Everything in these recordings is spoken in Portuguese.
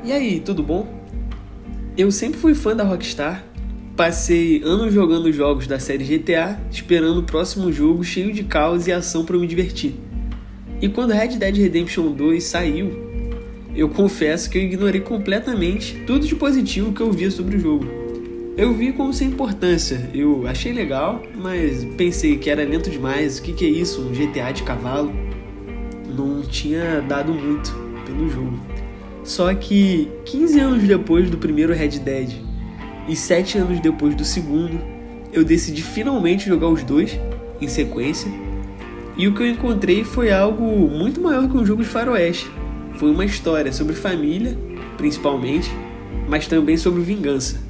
E aí, tudo bom? Eu sempre fui fã da Rockstar, passei anos jogando jogos da série GTA, esperando o próximo jogo cheio de caos e ação para me divertir. E quando Red Dead Redemption 2 saiu, eu confesso que eu ignorei completamente tudo de positivo que eu via sobre o jogo. Eu vi como sem importância, eu achei legal, mas pensei que era lento demais, o que é isso, um GTA de cavalo? Não tinha dado muito pelo jogo. Só que 15 anos depois do primeiro Red Dead e 7 anos depois do segundo, eu decidi finalmente jogar os dois em sequência. E o que eu encontrei foi algo muito maior que um jogo de faroeste. Foi uma história sobre família, principalmente, mas também sobre vingança.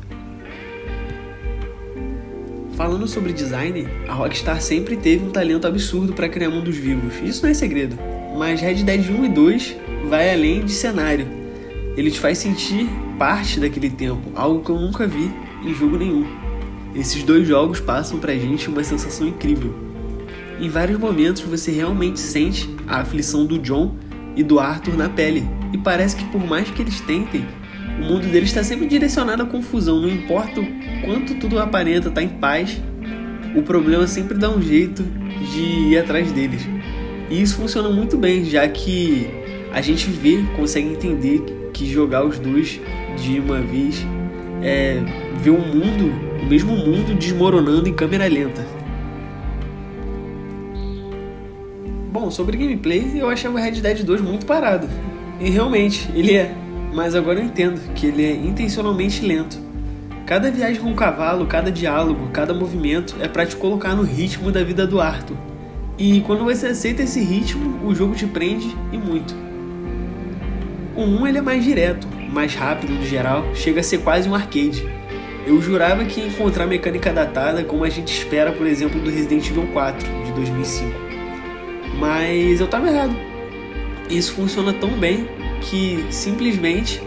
Falando sobre design, a Rockstar sempre teve um talento absurdo para criar mundos vivos. Isso não é segredo, mas Red Dead 1 e 2 vai além de cenário. Ele te faz sentir parte daquele tempo, algo que eu nunca vi em jogo nenhum. Esses dois jogos passam pra gente uma sensação incrível. Em vários momentos você realmente sente a aflição do John e do Arthur na pele, e parece que por mais que eles tentem, o mundo deles está sempre direcionado à confusão, não importa o quanto tudo aparenta estar em paz, o problema sempre dá um jeito de ir atrás deles. E isso funciona muito bem, já que a gente consegue entender que jogar os dois de uma vez é ver o mesmo mundo desmoronando em câmera lenta. Bom, sobre gameplay, eu achava Red Dead 2 muito parado. E realmente, ele é. Mas agora eu entendo que ele é intencionalmente lento. Cada viagem com o cavalo, cada diálogo, cada movimento é pra te colocar no ritmo da vida do Arthur. E quando você aceita esse ritmo, o jogo te prende e muito. O 1 ele é mais direto, mais rápido no geral, chega a ser quase um arcade. Eu jurava que ia encontrar mecânica datada como a gente espera, por exemplo, do Resident Evil 4 de 2005. Mas eu estava errado. Isso funciona tão bem que simplesmente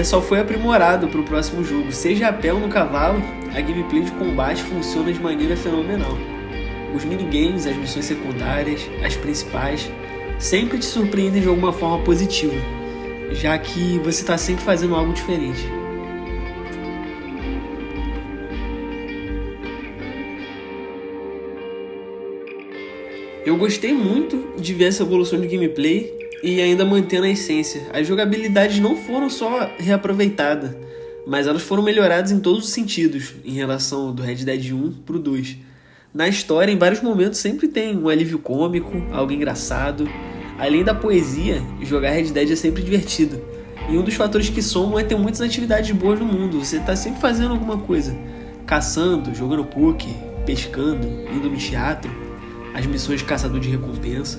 só foi aprimorado para o próximo jogo. Seja a pé ou no cavalo, a gameplay de combate funciona de maneira fenomenal. Os minigames, as missões secundárias, as principais, sempre te surpreendem de alguma forma positiva, já que você está sempre fazendo algo diferente. Eu gostei muito de ver essa evolução de gameplay e ainda mantendo a essência. As jogabilidades não foram só reaproveitadas, mas elas foram melhoradas em todos os sentidos em relação do Red Dead 1 pro 2. Na história, em vários momentos, sempre tem um alívio cômico, algo engraçado. Além da poesia, jogar Red Dead é sempre divertido. E um dos fatores que somam é ter muitas atividades boas no mundo. Você está sempre fazendo alguma coisa. Caçando, jogando poker, pescando, indo no teatro, as missões de caçador de recompensa.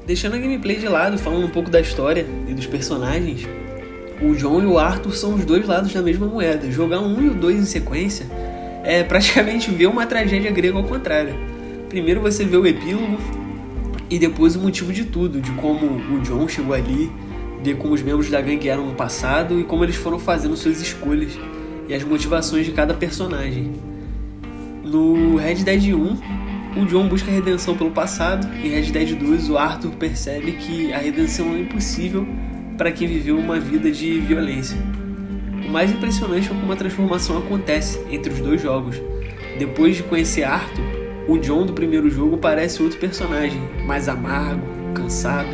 Deixando a gameplay de lado, falando um pouco da história e dos personagens, o John e o Arthur são os dois lados da mesma moeda. Jogar um e o 2 em sequência é praticamente ver uma tragédia grega ao contrário. Primeiro você vê o epílogo e depois o motivo de tudo, de como o John chegou ali, de como os membros da gangue eram no passado e como eles foram fazendo suas escolhas e as motivações de cada personagem. No Red Dead 1, o John busca a redenção pelo passado, e em Red Dead 2 o Arthur percebe que a redenção é impossível para quem viveu uma vida de violência. O mais impressionante é como a transformação acontece entre os dois jogos. Depois de conhecer Arthur, o John do primeiro jogo parece outro personagem, mais amargo, cansado.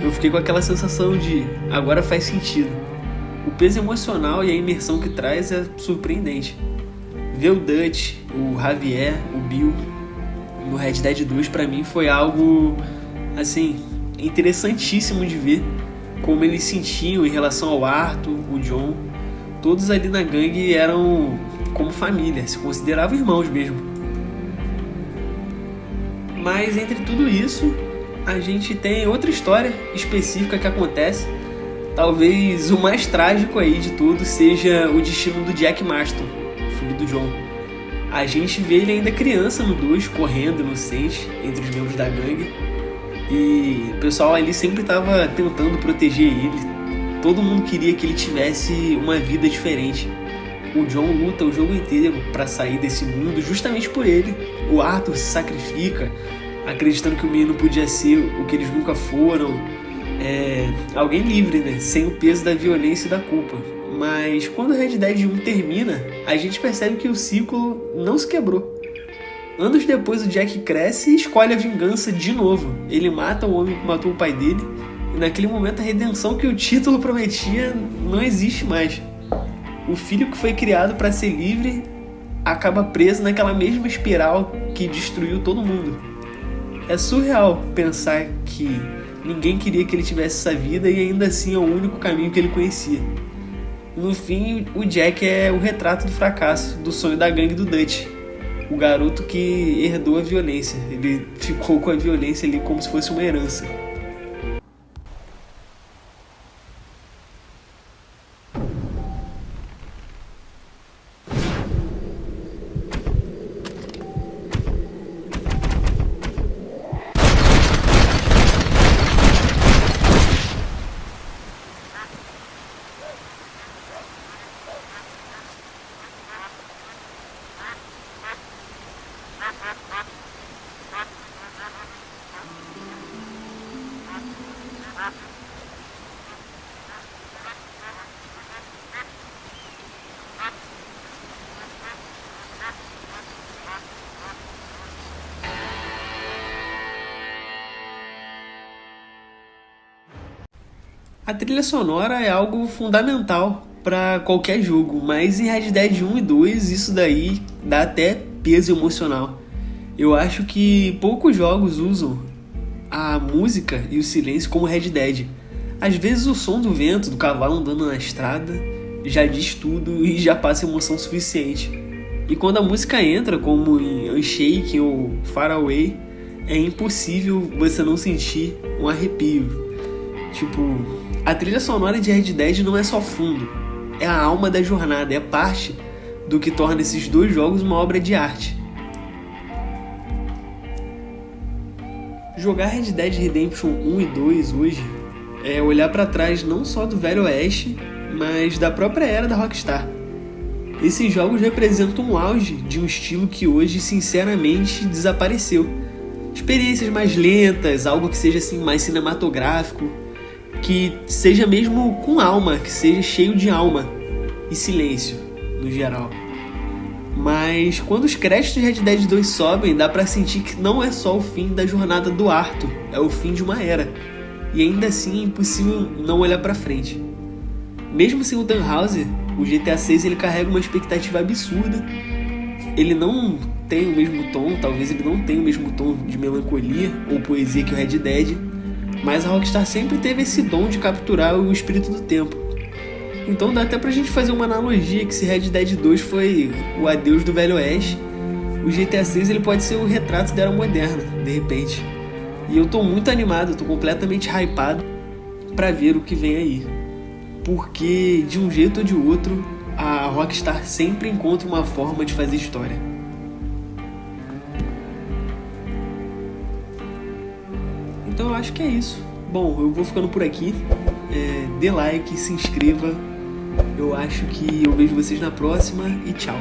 Eu fiquei com aquela sensação de agora faz sentido. O peso emocional e a imersão que traz é surpreendente. Ver o Dutch, o Javier, o Bill no Red Dead 2 para mim foi algo assim interessantíssimo de ver como eles sentiam em relação ao Arthur, o John. Todos ali na gangue eram como família, se consideravam irmãos mesmo. Mas entre tudo isso, a gente tem outra história específica que acontece. Talvez o mais trágico aí de tudo seja o destino do Jack Marston, filho do John. A gente vê ele ainda criança no 2, correndo inocente entre os membros da gangue. E o pessoal ali sempre estava tentando proteger ele. Todo mundo queria que ele tivesse uma vida diferente. O John luta o jogo inteiro para sair desse mundo justamente por ele. O Arthur se sacrifica, acreditando que o menino podia ser o que eles nunca foram, alguém livre, né? Sem o peso da violência e da culpa. Mas quando Red Dead 1 termina, a gente percebe que o ciclo não se quebrou. Anos depois, o Jack cresce e escolhe a vingança de novo. Ele mata o homem que matou o pai dele, e naquele momento a redenção que o título prometia não existe mais. O filho que foi criado para ser livre acaba preso naquela mesma espiral que destruiu todo mundo. É surreal pensar que ninguém queria que ele tivesse essa vida e ainda assim é o único caminho que ele conhecia. No fim, o Jack é o retrato do fracasso, do sonho da gangue do Dutch. O garoto que herdou a violência. Ele ficou com a violência ali como se fosse uma herança. A trilha sonora é algo fundamental para qualquer jogo, mas em Red Dead 1 e 2 isso daí dá até peso emocional. Eu acho que poucos jogos usam a música e o silêncio como Red Dead. Às vezes o som do vento, do cavalo andando na estrada, já diz tudo e já passa emoção suficiente. E quando a música entra, como em Unshaken ou Far Away, é impossível você não sentir um arrepio. Tipo, a trilha sonora de Red Dead não é só fundo, é a alma da jornada, é parte do que torna esses dois jogos uma obra de arte. Jogar Red Dead Redemption 1 e 2 hoje é olhar para trás não só do Velho Oeste, mas da própria era da Rockstar. Esses jogos representam um auge de um estilo que hoje, sinceramente, desapareceu. Experiências mais lentas, algo que seja assim mais cinematográfico, que seja mesmo com alma, que seja cheio de alma e silêncio, no geral. Mas quando os créditos de Red Dead 2 sobem, dá pra sentir que não é só o fim da jornada do Arthur, é o fim de uma era. E ainda assim é impossível não olhar pra frente. Mesmo sem o Tannhauser, o GTA 6 ele carrega uma expectativa absurda. Ele não tem o mesmo tom, talvez ele não tenha o mesmo tom de melancolia ou poesia que o Red Dead, mas a Rockstar sempre teve esse dom de capturar o espírito do tempo. Então dá até pra gente fazer uma analogia que se Red Dead 2 foi o adeus do Velho Oeste, o GTA 6 ele pode ser o retrato da era moderna, de repente. E eu tô muito animado, tô completamente hypado pra ver o que vem aí. Porque de um jeito ou de outro, a Rockstar sempre encontra uma forma de fazer história. Então eu acho que é isso. Bom, eu vou ficando por aqui. Dê like, se inscreva. Eu acho que eu vejo vocês na próxima e tchau.